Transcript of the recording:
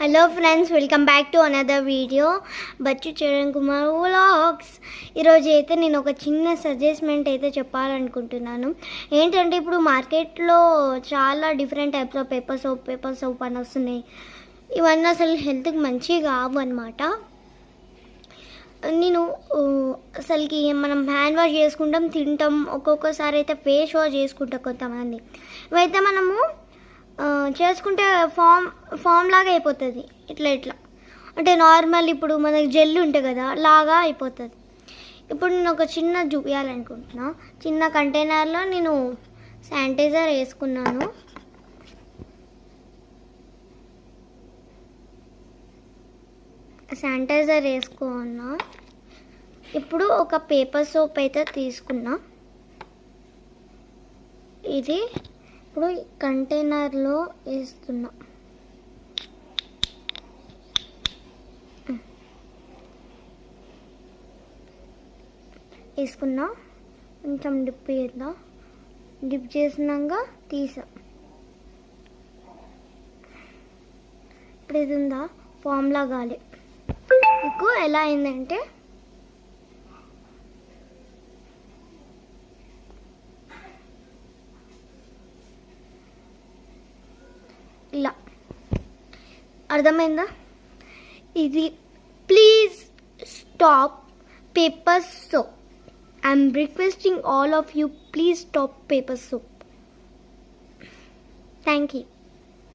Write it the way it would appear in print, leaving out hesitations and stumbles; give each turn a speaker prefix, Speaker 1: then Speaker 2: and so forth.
Speaker 1: Hello friends, welcome back to another video Bachchu Charan Kumar vlogs. ఈరోజు అయితే నేను ఒక చిన్న సజెస్ట్మెంట్ అయితే చెప్పాలనుకుంటున్నాను. ఏంటంటే ఇప్పుడు మార్కెట్లో చాలా different types of paper soap అని వస్తున్నాయి. ఇవన్నీ అసలు హెల్త్కి మంచిగా కావు అనమాట. నేను అసలుకి మనం హ్యాండ్ వాష్ చేసుకుంటాం, తింటాం, ఒక్కొక్కసారి అయితే ఫేస్ వాష్ చేసుకుంటాం కొంతమంది. ఇవైతే మనము చేసుకుంటే ఫామ్ లాగా అయిపోతుంది. ఇట్లా అంటే నార్మల్ ఇప్పుడు మనకి జెల్ ఉంటుంది కదా, లాగా అయిపోతుంది. ఇప్పుడు నేను ఒక చిన్న చూపించాలనుకుంటున్నా. చిన్న కంటైనర్లో నేను శానిటైజర్ వేసుకున్నాను. శానిటైజర్ వేసుకున్నా. ఇప్పుడు ఒక పేపర్ సోప్ అయితే తీసుకున్నా. ఇది ఇప్పుడు కంటైనర్లో వేస్తున్నా. వేసుకున్నా. కొంచెం డిప్ చేద్దాం. డిప్ చేసినాక తీసా. ఇప్పుడు ఇది ఉందా, ఫామ్లా గాలి. మీకు ఎలా అయిందంటే ఇలా అర్థమైందా? ఇది please stop paper soap. I'm requesting all of you, please stop paper soap. Thank you.